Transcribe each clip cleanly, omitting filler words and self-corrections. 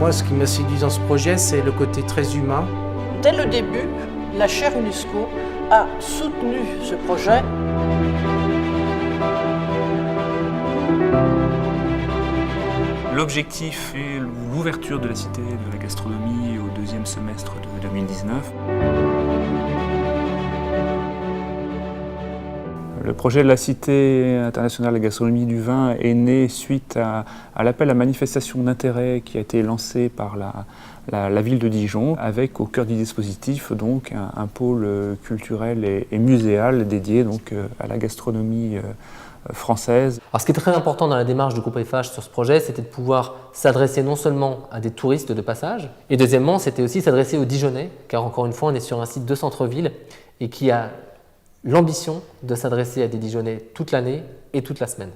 Moi, ce qui m'a séduit dans ce projet, c'est le côté très humain. Dès le début, la chaire UNESCO a soutenu ce projet. L'objectif est l'ouverture de la Cité de la gastronomie au deuxième semestre de 2019. Le projet de la Cité internationale de la gastronomie du vin est né suite à l'appel à manifestation d'intérêt qui a été lancé par la ville de Dijon, avec au cœur du dispositif donc un pôle culturel et muséal dédié donc à la gastronomie française. Alors, ce qui est très important dans la démarche du groupe Eiffage sur ce projet, c'était de pouvoir s'adresser non seulement à des touristes de passage, et deuxièmement, c'était aussi s'adresser aux Dijonnais, car encore une fois, on est sur un site de centre-ville et qui a l'ambition de s'adresser à des Dijonnais toute l'année et toute la semaine.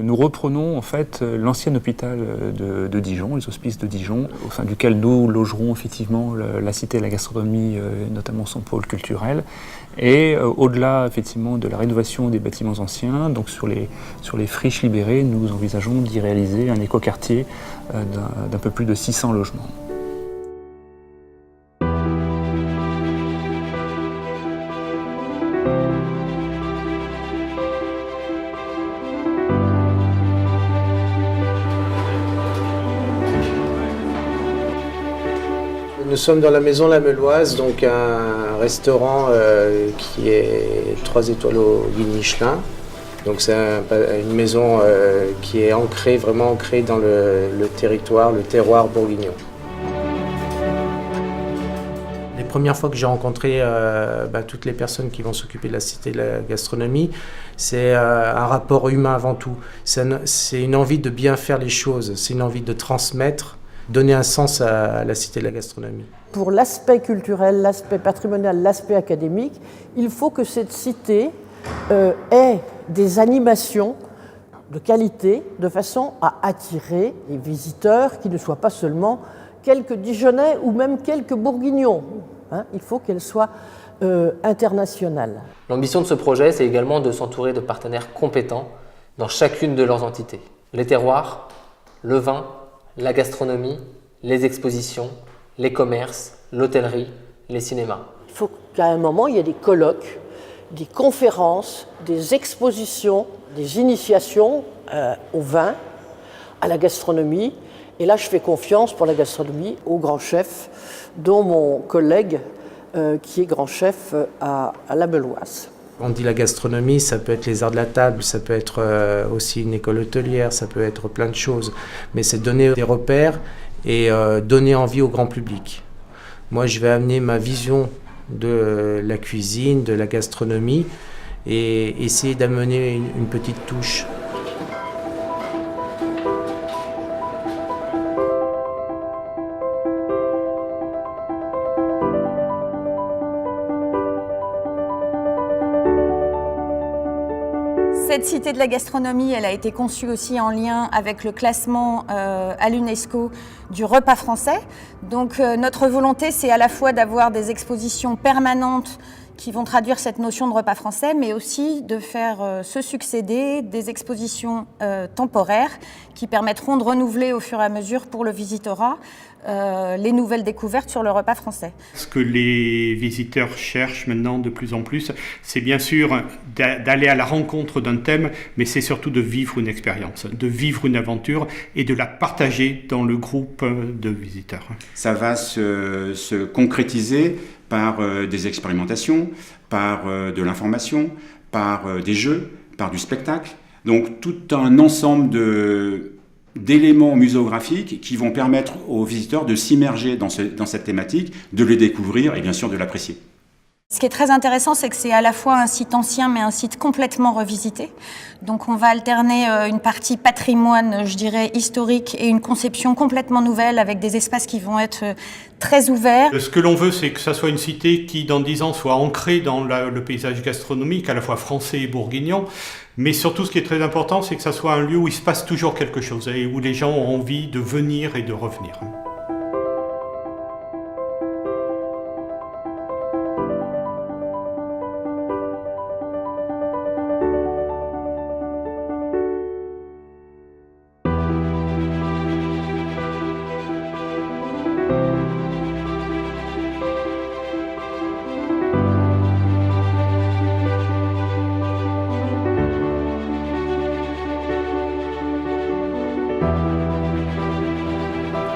Nous reprenons en fait l'ancien hôpital de Dijon, les hospices de Dijon, au sein duquel nous logerons effectivement la Cité de la gastronomie, notamment son pôle culturel. Et au-delà effectivement de la rénovation des bâtiments anciens, donc sur les friches libérées, nous envisageons d'y réaliser un écoquartier d'un peu plus de 600 logements. Nous sommes dans la Maison La Meuloise, donc un restaurant qui est 3 étoiles au guide Michelin. Donc c'est une maison qui est vraiment ancrée dans le territoire, le terroir bourguignon. Les premières fois que j'ai rencontré toutes les personnes qui vont s'occuper de la Cité de la gastronomie, c'est un rapport humain avant tout. C'est une envie de bien faire les choses, c'est une envie de transmettre, donner un sens à la Cité de la gastronomie. Pour l'aspect culturel, l'aspect patrimonial, l'aspect académique, il faut que cette cité ait des animations de qualité, de façon à attirer les visiteurs qui ne soient pas seulement quelques Dijonnais ou même quelques Bourguignons. Il faut qu'elle soit internationale. L'ambition de ce projet, c'est également de s'entourer de partenaires compétents dans chacune de leurs entités. Les terroirs, le vin, la gastronomie, les expositions, les commerces, l'hôtellerie, les cinémas. Il faut qu'à un moment, il y ait des colloques, des conférences, des expositions, des initiations au vin, à la gastronomie. Et là, je fais confiance pour la gastronomie au grand chef, dont mon collègue qui est grand chef à La Meuloise. Quand on dit la gastronomie, ça peut être les arts de la table, ça peut être aussi une école hôtelière, ça peut être plein de choses. Mais c'est donner des repères et donner envie au grand public. Moi, je vais amener ma vision de la cuisine, de la gastronomie et essayer d'amener une petite touche. Cette cité de la gastronomie, elle a été conçue aussi en lien avec le classement à l'UNESCO du repas français. Donc notre volonté, c'est à la fois d'avoir des expositions permanentes qui vont traduire cette notion de repas français, mais aussi de faire se succéder des expositions temporaires qui permettront de renouveler au fur et à mesure pour le visitorat les nouvelles découvertes sur le repas français. Ce que les visiteurs cherchent maintenant de plus en plus, c'est bien sûr d'aller à la rencontre d'un thème, mais c'est surtout de vivre une expérience, de vivre une aventure et de la partager dans le groupe de visiteurs. Ça va se concrétiser par des expérimentations, par de l'information, par des jeux, par du spectacle. Donc tout un ensemble d'éléments muséographiques qui vont permettre aux visiteurs de s'immerger dans cette thématique, de le découvrir et bien sûr de l'apprécier. Ce qui est très intéressant, c'est que c'est à la fois un site ancien, mais un site complètement revisité. Donc on va alterner une partie patrimoine, je dirais, historique, et une conception complètement nouvelle, avec des espaces qui vont être très ouverts. Ce que l'on veut, c'est que ça soit une cité qui, dans 10 ans, soit ancrée dans le paysage gastronomique, à la fois français et bourguignon. Mais surtout, ce qui est très important, c'est que ça soit un lieu où il se passe toujours quelque chose, et où les gens ont envie de venir et de revenir.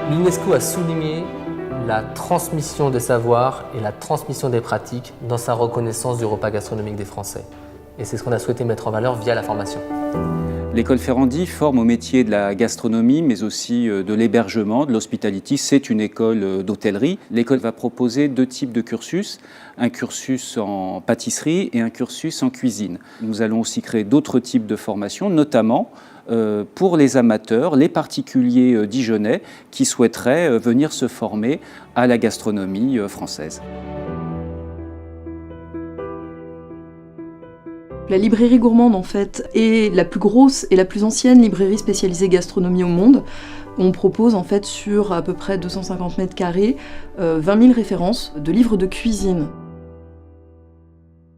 L'UNESCO a souligné la transmission des savoirs et la transmission des pratiques dans sa reconnaissance du repas gastronomique des Français. Et c'est ce qu'on a souhaité mettre en valeur via la formation. L'école Ferrandi forme au métier de la gastronomie, mais aussi de l'hébergement, de l'hospitality. C'est une école d'hôtellerie. L'école va proposer 2 types de cursus, un cursus en pâtisserie et un cursus en cuisine. Nous allons aussi créer d'autres types de formations, notamment pour les amateurs, les particuliers dijonnais qui souhaiteraient venir se former à la gastronomie française. La librairie gourmande, en fait, est la plus grosse et la plus ancienne librairie spécialisée gastronomie au monde. On propose, en fait, sur à peu près 250 mètres carrés, 20 000 références de livres de cuisine.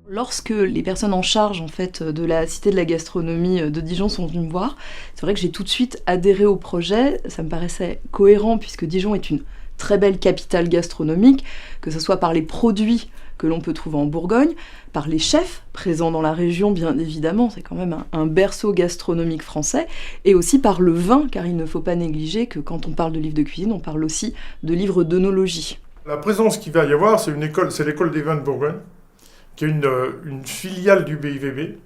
Lorsque les personnes en charge, en fait, de la Cité de la gastronomie de Dijon sont venues me voir, c'est vrai que j'ai tout de suite adhéré au projet. Ça me paraissait cohérent puisque Dijon est une très belle capitale gastronomique, que ce soit par les produits que l'on peut trouver en Bourgogne, par les chefs présents dans la région, bien évidemment, c'est quand même un berceau gastronomique français, et aussi par le vin, car il ne faut pas négliger que quand on parle de livres de cuisine, on parle aussi de livres d'œnologie. La présence qu'il va y avoir, c'est l'école des vins de Bourgogne, qui est une filiale du BIVB,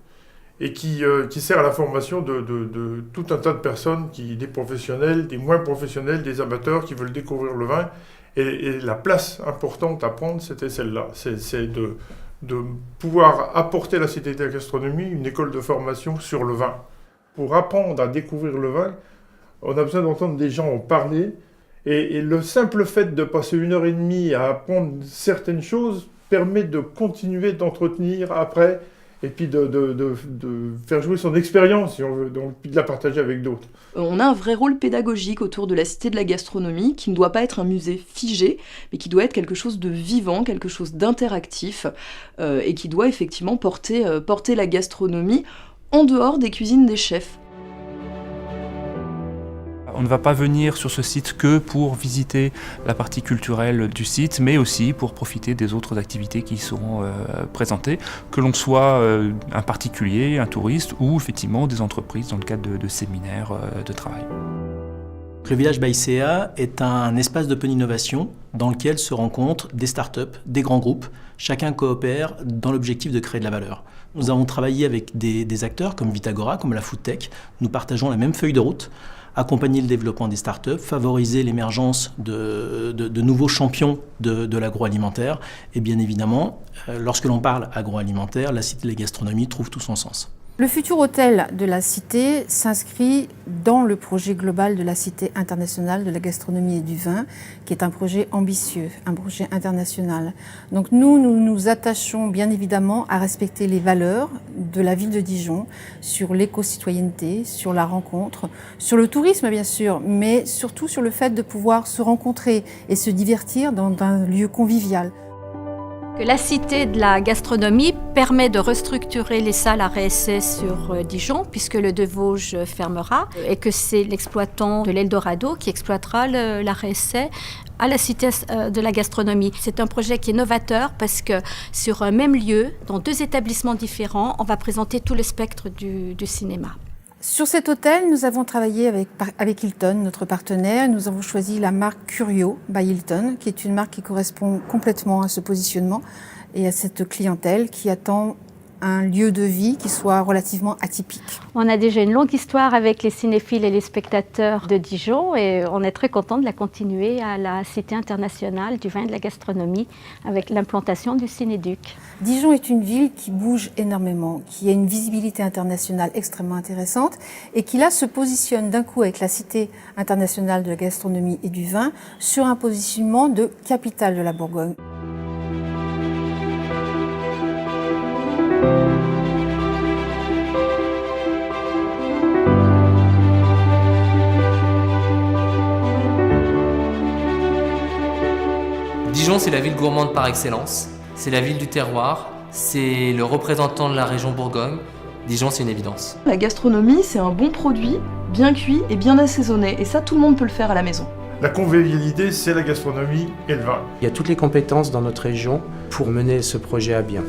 et qui sert à la formation de tout un tas de personnes, des professionnels, des moins professionnels, des amateurs qui veulent découvrir le vin. Et la place importante à prendre, c'était celle-là. C'est de pouvoir apporter à la Cité de la gastronomie une école de formation sur le vin. Pour apprendre à découvrir le vin, on a besoin d'entendre des gens en parler. Et le simple fait de passer 1h30 à apprendre certaines choses permet de continuer d'entretenir après et puis de faire jouer son expérience, si on veut, donc, puis de la partager avec d'autres. On a un vrai rôle pédagogique autour de la Cité de la gastronomie qui ne doit pas être un musée figé, mais qui doit être quelque chose de vivant, quelque chose d'interactif, et qui doit effectivement porter la gastronomie en dehors des cuisines des chefs. On ne va pas venir sur ce site que pour visiter la partie culturelle du site, mais aussi pour profiter des autres activités qui y seront présentées, que l'on soit un particulier, un touriste ou effectivement des entreprises dans le cadre de séminaires de travail. Pré-Village by CA est un espace d'open innovation dans lequel se rencontrent des startups, des grands groupes. Chacun coopère dans l'objectif de créer de la valeur. Nous avons travaillé avec des acteurs comme Vitagora, comme la Foodtech. Nous partageons la même feuille de route. Accompagner le développement des startups, favoriser l'émergence de nouveaux champions de l'agroalimentaire. Et bien évidemment, lorsque l'on parle agroalimentaire, la Cité de la gastronomie trouve tout son sens. Le futur hôtel de la Cité s'inscrit dans le projet global de la Cité internationale de la gastronomie et du vin, qui est un projet ambitieux, un projet international. Donc nous nous attachons bien évidemment à respecter les valeurs de la ville de Dijon sur l'éco-citoyenneté, sur la rencontre, sur le tourisme bien sûr, mais surtout sur le fait de pouvoir se rencontrer et se divertir dans un lieu convivial. Que la Cité de la gastronomie permet de restructurer les salles à réessai sur Dijon, puisque le de Vosges fermera, et que c'est l'exploitant de l'Eldorado qui exploitera la réessai à la Cité de la gastronomie. C'est un projet qui est novateur parce que sur un même lieu, dans 2 établissements différents, on va présenter tout le spectre du cinéma. Sur cet hôtel, nous avons travaillé avec Hilton, notre partenaire. Nous avons choisi la marque Curio by Hilton, qui est une marque qui correspond complètement à ce positionnement et à cette clientèle qui attend un lieu de vie qui soit relativement atypique. On a déjà une longue histoire avec les cinéphiles et les spectateurs de Dijon et on est très content de la continuer à la Cité internationale du vin et de la gastronomie avec l'implantation du Cinéduc. Dijon est une ville qui bouge énormément, qui a une visibilité internationale extrêmement intéressante et qui là se positionne d'un coup avec la Cité internationale de la gastronomie et du vin sur un positionnement de capitale de la Bourgogne. Dijon, c'est la ville gourmande par excellence, c'est la ville du terroir, c'est le représentant de la région Bourgogne. Dijon, c'est une évidence. La gastronomie, c'est un bon produit, bien cuit et bien assaisonné, et ça, tout le monde peut le faire à la maison. La convivialité, c'est la gastronomie et le vin. Il y a toutes les compétences dans notre région pour mener ce projet à bien.